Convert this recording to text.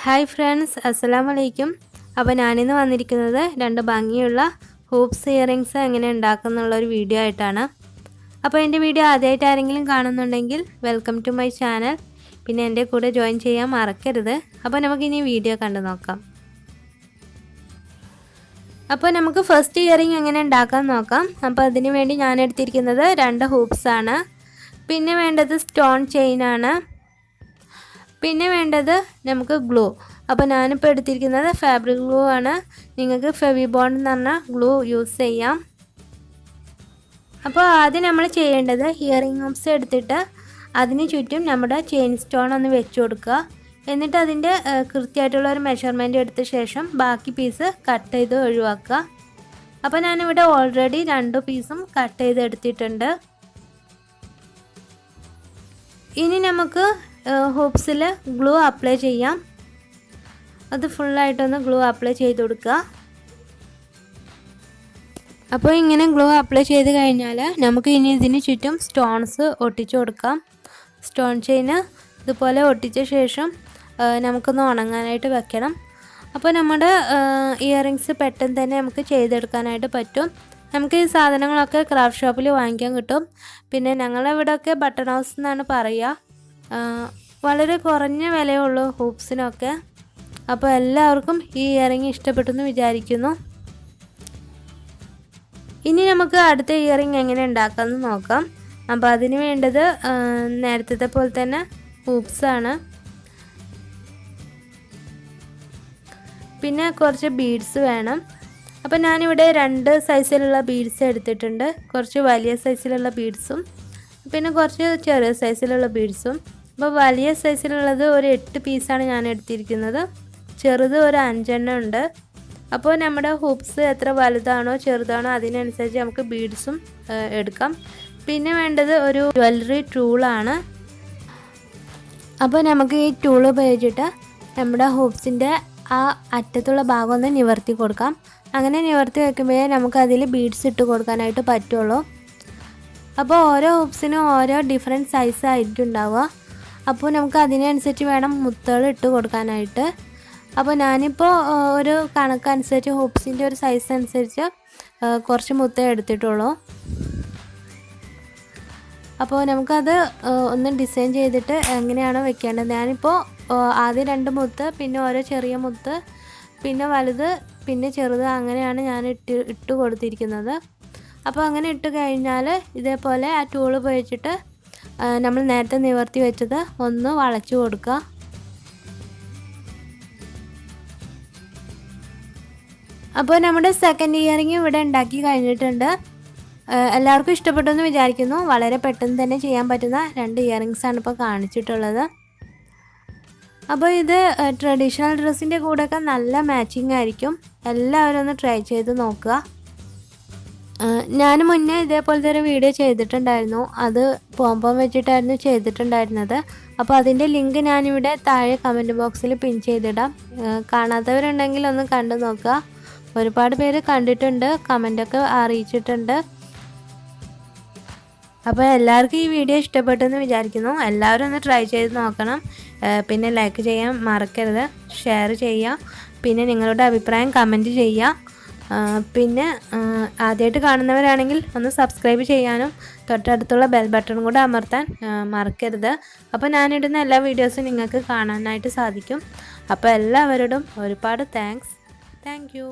Hi friends, അസ്സലാമു അലൈക്കും. അപ്പോൾ ഞാനിന്ന് വന്നിരിക്കുന്നത് രണ്ട് ഭംഗിയുള്ള ഹൂപ്സ് ഇയറിങ്സ് എങ്ങനെ ഉണ്ടാക്കുന്നുള്ളൊരു വീഡിയോ ആയിട്ടാണ്. അപ്പോൾ എൻ്റെ വീഡിയോ ആദ്യമായിട്ട് ആരെങ്കിലും കാണുന്നുണ്ടെങ്കിൽ വെൽക്കം ടു മൈ ചാനൽ. പിന്നെ എൻ്റെ കൂടെ ജോയിൻ ചെയ്യാൻ മറക്കരുത്. അപ്പോൾ നമുക്കിനി വീഡിയോ കണ്ടു നോക്കാം. അപ്പോൾ നമുക്ക് ഫസ്റ്റ് ഇയറിങ് എങ്ങനെ ഉണ്ടാക്കാൻ നോക്കാം. അപ്പോൾ അതിന് വേണ്ടി ഞാൻ എടുത്തിരിക്കുന്നത് 2 ഹൂപ്സാണ്. പിന്നെ വേണ്ടത് സ്റ്റോൺ ചെയിനാണ്. പിന്നെ വേണ്ടത് നമുക്ക് ഗ്ലൂ. അപ്പോൾ ഞാനിപ്പോൾ എടുത്തിരിക്കുന്നത് ഫാബ്രിക് ഗ്ലൂ ആണ്. നിങ്ങൾക്ക് ഫെവിബോണ്ട് എന്ന് പറഞ്ഞ ഗ്ലൂ യൂസ് ചെയ്യാം. അപ്പോൾ ആദ്യം നമ്മൾ ചെയ്യേണ്ടത് ഇയറിംഗ് ഹൂപ്സ് എടുത്തിട്ട് അതിന് ചുറ്റും നമ്മുടെ ചെയിൻ സ്റ്റോൺ ഒന്ന് വെച്ച് കൊടുക്കുക. എന്നിട്ട് അതിൻ്റെ കൃത്യമായിട്ടുള്ള ഒരു മെഷർമെൻറ്റ് എടുത്ത ശേഷം ബാക്കി പീസ് കട്ട് ചെയ്ത് ഒഴിവാക്കുക. അപ്പോൾ ഞാനിവിടെ ഓൾറെഡി 2 പീസും കട്ട് ചെയ്ത് എടുത്തിട്ടുണ്ട്. ഇനി നമുക്ക് ഹൂപ്സിൽ ഗ്ലൂ അപ്ലൈ ചെയ്യാം. അത് ഫുള്ളായിട്ടൊന്ന് ഗ്ലൂ അപ്ലൈ ചെയ്ത് കൊടുക്കുക. അപ്പോൾ ഇങ്ങനെ ഗ്ലൂ അപ്ലൈ ചെയ്ത് കഴിഞ്ഞാൽ നമുക്ക് ഇനി ഇതിന് ചുറ്റും സ്റ്റോൺസ് ഒട്ടിച്ചു കൊടുക്കാം. സ്റ്റോൺ ചെയിന് ഇതുപോലെ ഒട്ടിച്ച ശേഷം നമുക്കൊന്ന് ഉണങ്ങാനായിട്ട് വെക്കണം. അപ്പോൾ നമ്മുടെ ഇയറിങ്സ് പെട്ടെന്ന് തന്നെ നമുക്ക് ചെയ്തെടുക്കാനായിട്ട് പറ്റും. നമുക്ക് ഈ സാധനങ്ങളൊക്കെ ക്രാഫ്റ്റ് ഷോപ്പിൽ വാങ്ങിക്കാൻ കിട്ടും. പിന്നെ ഞങ്ങളിവിടെയൊക്കെ ബട്ടൺ ഹൗസ് എന്നാണ് പറയുക. വളരെ കുറഞ്ഞ വിലയുള്ളൂ ഹൂപ്സിനൊക്കെ. അപ്പോൾ എല്ലാവർക്കും ഈ ഇയറിങ് ഇഷ്ടപ്പെട്ടെന്ന് വിചാരിക്കുന്നു. ഇനി നമുക്ക് അടുത്ത ഇയറിങ് എങ്ങനെ ഉണ്ടാക്കാമെന്ന് നോക്കാം. അപ്പോൾ അതിന് വേണ്ടത് നേരത്തെ പോലെ തന്നെ ഹൂപ്സാണ്. പിന്നെ കുറച്ച് ബീഡ്സ് വേണം. അപ്പോൾ ഞാനിവിടെ 2 സൈസിലുള്ള ബീഡ്സ് എടുത്തിട്ടുണ്ട്. കുറച്ച് വലിയ സൈസിലുള്ള ബീഡ്സും പിന്നെ കുറച്ച് ചെറിയ സൈസിലുള്ള ബീഡ്സും. അപ്പോൾ വലിയ സൈസിലുള്ളത് ഒരു 8 പീസാണ് ഞാൻ എടുത്തിരിക്കുന്നത്. ചെറുത് ഒരു 5 എണ്ണം ഉണ്ട്. അപ്പോൾ നമ്മുടെ ഹൂപ്സ് എത്ര വലുതാണോ ചെറുതാണോ അതിനനുസരിച്ച് നമുക്ക് ബീഡ്സും എടുക്കാം. പിന്നെ വേണ്ടത് ഒരു ജ്വല്ലറി ടൂളാണ്. അപ്പോൾ നമുക്ക് ഈ ടൂൾ ഉപയോഗിച്ചിട്ട് നമ്മുടെ ഹൂപ്സിൻ്റെ ആ അറ്റത്തുള്ള ഭാഗം ഒന്ന് നിവർത്തി കൊടുക്കാം. അങ്ങനെ നിവർത്തി വെക്കുമ്പോഴേ നമുക്ക് അതിൽ ബീഡ്സ് ഇട്ട് കൊടുക്കാനായിട്ട് പറ്റുള്ളൂ. അപ്പോൾ ഓരോ ഹൂപ്സിനും ഓരോ ഡിഫറെൻറ്റ് സൈസ് ആയിരിക്കും ഉണ്ടാവുക. അപ്പോൾ നമുക്ക് അതിനനുസരിച്ച് വേണം മുത്തുകൾ ഇട്ട് കൊടുക്കാനായിട്ട്. അപ്പോൾ ഞാനിപ്പോൾ ഒരു കണക്കനുസരിച്ച് ഹൂപ്സിൻ്റെ ഒരു സൈസ് അനുസരിച്ച് കുറച്ച് മുത്തേ എടുത്തിട്ടുള്ളൂ. അപ്പോൾ നമുക്കത് ഒന്ന് ഡിസൈൻ ചെയ്തിട്ട് എങ്ങനെയാണോ വെക്കേണ്ടത്. ഞാനിപ്പോൾ ആദ്യം 2 മുത്ത്, പിന്നെ ഓരോ ചെറിയ മുത്ത്, പിന്നെ വലുത്, പിന്നെ ചെറുത്, അങ്ങനെയാണ് ഞാൻ ഇട്ട് കൊടുത്തിരിക്കുന്നത്. അപ്പോൾ അങ്ങനെ ഇട്ട് കഴിഞ്ഞാൽ ഇതേപോലെ ആ ടൂൾ ഉപയോഗിച്ചിട്ട് നമ്മൾ നേരത്തെ നിവർത്തി വെച്ചത് ഒന്ന് വളച്ചു കൊടുക്കുക. അപ്പോൾ നമ്മുടെ സെക്കൻഡ് ഇയറിങ് ഇവിടെ ഉണ്ടാക്കി കഴിഞ്ഞിട്ടുണ്ട്. എല്ലാവർക്കും ഇഷ്ടപ്പെട്ടെന്ന് വിചാരിക്കുന്നു. വളരെ പെട്ടെന്ന് തന്നെ ചെയ്യാൻ പറ്റുന്ന 2 ഇയറിങ്സാണ് ഇപ്പോൾ കാണിച്ചിട്ടുള്ളത്. അപ്പോൾ ഇത് ട്രഡീഷണൽ ഡ്രസ്സിൻ്റെ കൂടെയൊക്കെ നല്ല മാച്ചിങ് ആയിരിക്കും. എല്ലാവരും ഒന്ന് ട്രൈ ചെയ്ത് നോക്കുക. ഞാൻ മുന്നേ ഇതേപോലത്തെ ഒരു വീഡിയോ ചെയ്തിട്ടുണ്ടായിരുന്നു. അത് പോംപോം വെച്ചിട്ടായിരുന്നു ചെയ്തിട്ടുണ്ടായിരുന്നത്. അപ്പോൾ അതിൻ്റെ ലിങ്ക് ഞാനിവിടെ താഴെ കമൻറ്റ് ബോക്സിൽ പിൻ ചെയ്തിടാം. കാണാത്തവരുണ്ടെങ്കിൽ ഒന്ന് കണ്ടു നോക്കുക. ഒരുപാട് പേര് കണ്ടിട്ടുണ്ട്, കമൻറ്റൊക്കെ അറിയിച്ചിട്ടുണ്ട്. അപ്പോൾ എല്ലാവർക്കും ഈ വീഡിയോ ഇഷ്ടപ്പെട്ടെന്ന് വിചാരിക്കുന്നു. എല്ലാവരും ഒന്ന് ട്രൈ ചെയ്ത് നോക്കണം. പിന്നെ ലൈക്ക് ചെയ്യാൻ മറക്കരുത്, ഷെയർ ചെയ്യുക, പിന്നെ നിങ്ങളുടെ അഭിപ്രായം കമൻറ്റ് ചെയ്യുക. പിന്നെ ആദ്യമായിട്ട് കാണുന്നവരാണെങ്കിൽ ഒന്ന് സബ്സ്ക്രൈബ് ചെയ്യാനും തൊട്ടടുത്തുള്ള ബെൽ ബട്ടൺ കൂടെ അമർത്താൻ മറക്കരുത്. അപ്പോൾ ഞാനിടുന്ന എല്ലാ വീഡിയോസും നിങ്ങൾക്ക് കാണാനായിട്ട് സാധിക്കും. അപ്പോൾ എല്ലാവരോടും ഒരുപാട് താങ്ക് യു.